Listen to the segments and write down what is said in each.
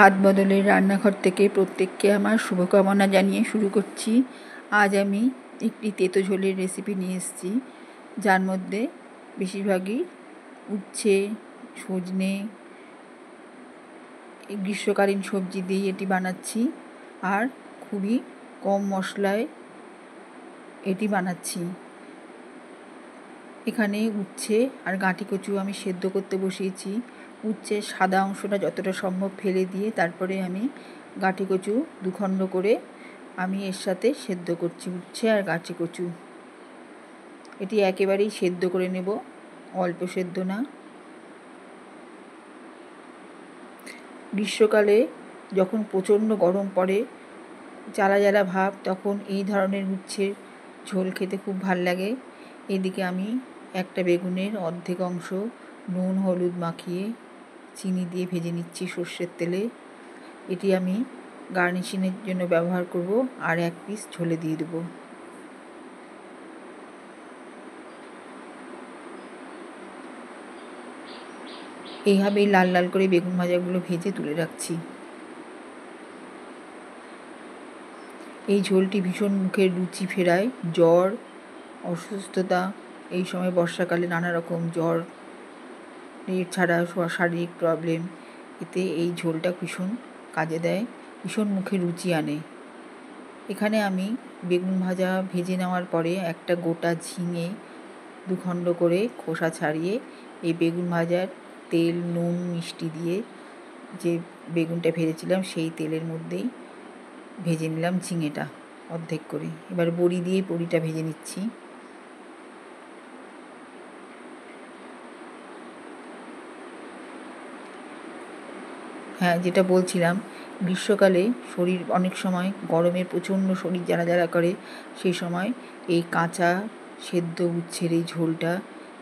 হাত বদলের রান্নাঘর থেকে প্রত্যেককে আমার শুভকামনা জানিয়ে শুরু করছি। আজ আমি একটি তেতো ঝোলের রেসিপি নিয়ে এসেছি, যার মধ্যে বেশিরভাগই উচ্ছে, সজনে, গ্রীষ্মকালীন সবজি দিয়ে এটি বানাচ্ছি। আর খুবই কম মশলায় এটি বানাচ্ছি। এখানে উচ্ছে আর গাঁটি কচু আমি সেদ্ধ করতে বসিয়েছি। উচ্ছের সাদা অংশটা যতটা সম্ভব ফেলে দিয়ে তারপরে আমি গাঁটি কচু দুখণ্ড করে আমি এর সাথে সেদ্ধ করছি, উচ্ছে আর গাঁটি কচু। এটি একেবারেই সেদ্ধ করে নেব, অল্প সেদ্ধ না। গ্রীষ্মকালে যখন প্রচণ্ড গরম পড়ে, জ্বালা জ্বালা ভাব, তখন এই ধরনের উচ্ছের ঝোল খেতে খুব ভাল লাগে। এদিকে আমি একটা বেগুনের অর্ধেক অংশ নুন হলুদ মাখিয়ে চিনি দিয়ে ভেজে নিচ্ছি সর্ষের তেলে। এটি আমি গার্নিশিংয়ের জন্য ব্যবহার করব, আর এক পিস ঝোলে দিয়ে দেব। এইভাবেই লাল লাল করে বেগুন ভাজাগুলো ভেজে তুলে রাখছি। এই ঝোলটি ভীষণ মুখের রুচি ফেরায়। জ্বর, অসুস্থতা, এই সময় বর্ষাকালে নানা রকম জ্বর ছাড়া শারীরিক প্রবলেম, এতে এই ঝোলটা ভীষণ কাজে দেয়, ভীষণ মুখে রুচি আনে। এখানে আমি বেগুন ভাজা ভেজে নেওয়ার পরে একটা গোটা ঝিঙে দুখণ্ড করে খোসা ছাড়িয়ে এই বেগুন ভাজার তেল, নুন, মিষ্টি দিয়ে যে বেগুনটা ভেজেছিলাম সেই তেলের মধ্যেই ভেজে নিলাম ঝিঙেটা অর্ধেক করে। এবার বড়ি দিয়ে বড়িটা ভেজে নিচ্ছি। হ্যাঁ, যেটা বলছিলাম, গ্রীষ্মকালে শরীর অনেক সময় গরমে প্রচণ্ড শরীর জ্বালা জ্বালা করে, সেই সময় এই কাঁচা সেদ্ধ উচ্ছের এই ঝোলটা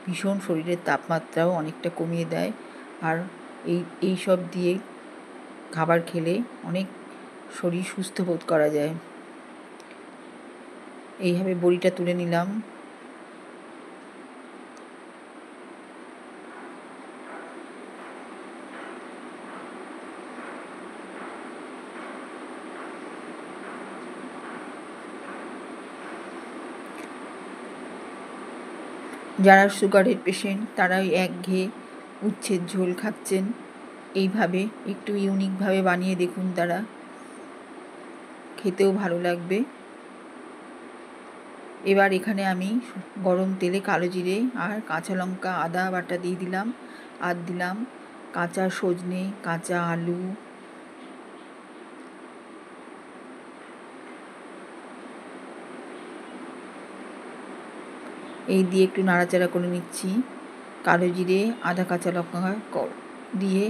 ভীষণ শরীরের তাপমাত্রাও অনেকটা কমিয়ে দেয়। আর এই সব দিয়ে খাবার খেলে অনেক শরীর সুস্থ বোধ করা যায়। এইভাবে বড়িটা তুলে নিলাম। যারা সুগারের পেশেন্ট তারা ওই একঘেয়ে উচ্ছের ঝোল খাচ্ছেন, এইভাবে একটু ইউনিকভাবে বানিয়ে দেখুন, তারা খেতেও ভালো লাগবে। এবার এখানে আমি গরম তেলে কালো জিরে আর কাঁচা লঙ্কা আদা বাটা দিয়ে দিলাম, আর দিলাম কাঁচা সজনে, কাঁচা আলু, এই দিয়ে একটু নাড়াচাড়া করে নিচ্ছি। কালো জিরে, আদা, কাঁচা লঙ্কা দিয়ে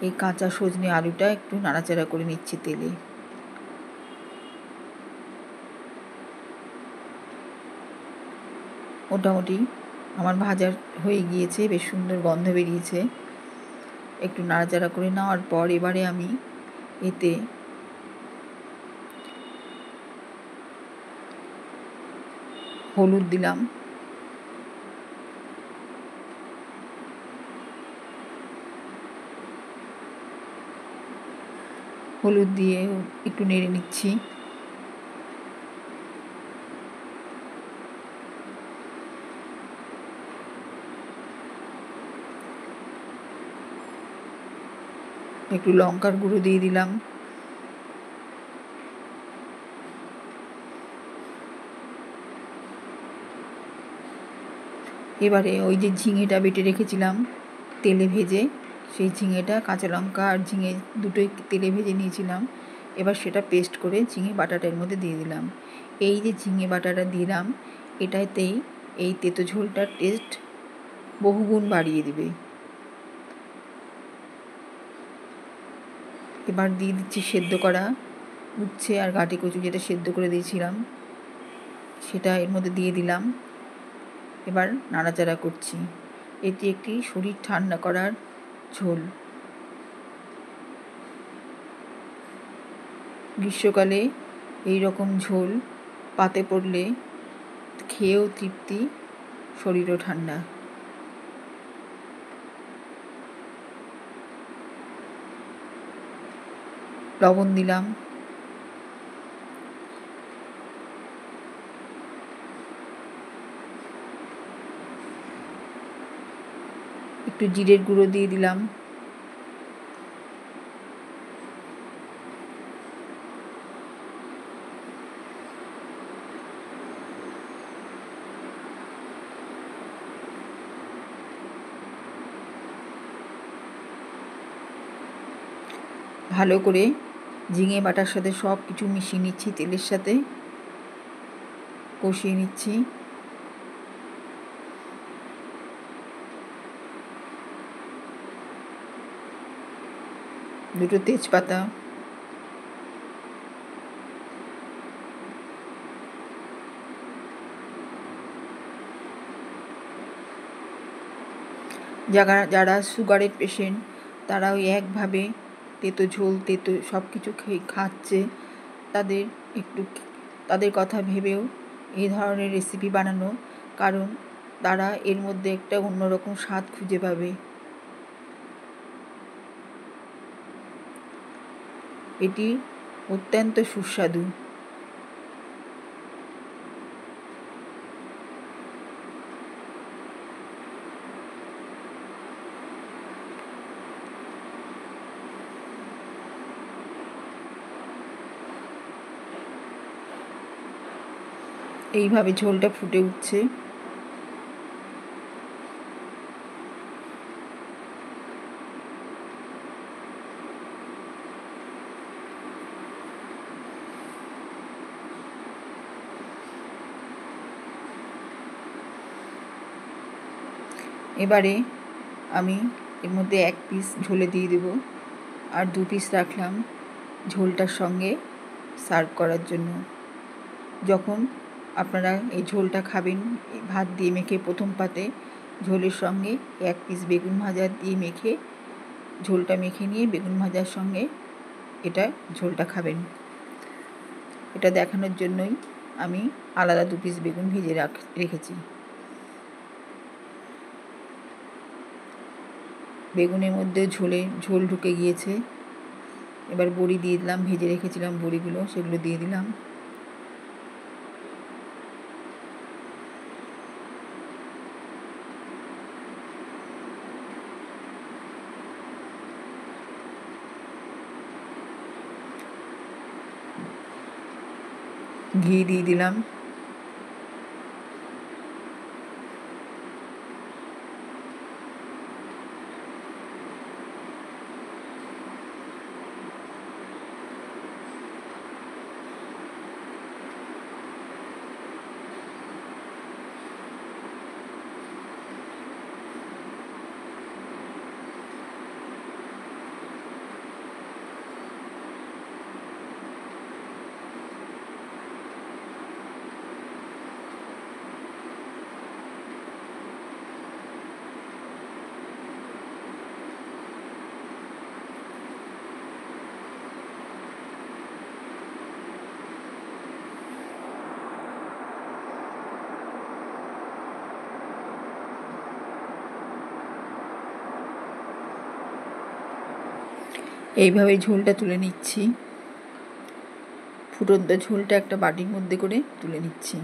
এই কাঁচা সজনে আলুটা একটু নাড়াচাড়া করে নিচ্ছি তেলে। মোটামুটি আমার ভাজা হয়ে গিয়েছে, বেশ সুন্দর গন্ধ বেরিয়েছে। একটু নাড়াচাড়া করে নেওয়ার পর এবারে আমি এতে হলুদ দিলাম, হলুদ দিয়ে একটু নেড়ে নিচ্ছি। একটু লঙ্কার গুঁড়ো দিয়ে দিলাম। এবারে ওই যে ঝিঙেটা বেটে রেখেছিলাম তেলে ভেজে, সেই ঝিঙেটা, কাঁচা লঙ্কা আর ঝিঙে দুটোই তেলে ভেজে নিয়েছিলাম, এবার সেটা পেস্ট করে ঝিঙে বাটাটার মধ্যে দিয়ে দিলাম। এই যে ঝিঙে বাটাটা দিলাম, এটাতেই এই তেতো ঝোলটার টেস্ট বহুগুণ বাড়িয়ে দেবে। এবার দিয়ে দিচ্ছি সেদ্ধ করা উচ্ছে আর গাঁটি কচু, যেটা সেদ্ধ করে দিয়েছিলাম সেটা এর মধ্যে দিয়ে দিলাম। এবার নাড়াচাড়া করছি। এটি একটি শরীর ঠান্ডা করার ঝোল। গ্রীষ্মকালে এই রকম ঝোল পাতে পড়লে খেয়েও তৃপ্তি, শরীরও ঠান্ডা। লবণ দিলাম, একটু জিরের গুঁড়ো দিয়ে দিলাম, ভালো করে ঝিঙে বাটার সাথে সব কিছু মিশিয়ে নিচ্ছি, তেলের সাথে কষিয়ে নিচ্ছি। দুটো তেজপাতা, যারা সুগারের পেশেন্ট তারা ওই একভাবে তেতো ঝোল তেতো সব কিছু খাচ্ছে, তাদের কথা ভেবেও এই ধরনের রেসিপি বানানো, কারণ তারা এর মধ্যে একটা অন্যরকম স্বাদ খুঁজে পাবে। এটি অত্যন্ত সুস্বাদু। এইভাবে ঝোলটা ফুটে উঠছে। এবারে আমি এর মধ্যে 1 পিস ঝোলে দিয়ে দেব, আর 2 পিস রাখলাম ঝোলটার সঙ্গে সার্ভ করার জন্য। যখন আপনারা এই ঝোলটা খাবেন, ভাত দিয়ে মেখে প্রথম পাতে ঝোলের সঙ্গে 1 পিস বেগুন ভাজা দিয়ে মেখে ঝোলটা মেখে নিয়ে বেগুন ভাজার সঙ্গে ঝোলটা খাবেন। এটা দেখানোর জন্যই আমি আলাদা 2 পিস বেগুন ভেজে রেখেছি। বেগুনের মধ্যে ঝোল ঢুকে গিয়েছে। এবার বড়ি দিয়ে দিলাম, ভেজে রেখেছিলাম বড়িগুলো, সেগুলো দিয়ে দিলাম। ঘি দিয়ে দিলাম। এইভাবে ঝোলটা তুলে নিচ্ছি। ফুটন্ত ঝোলটা একটা বাটির মধ্যে করে তুলে নিচ্ছি।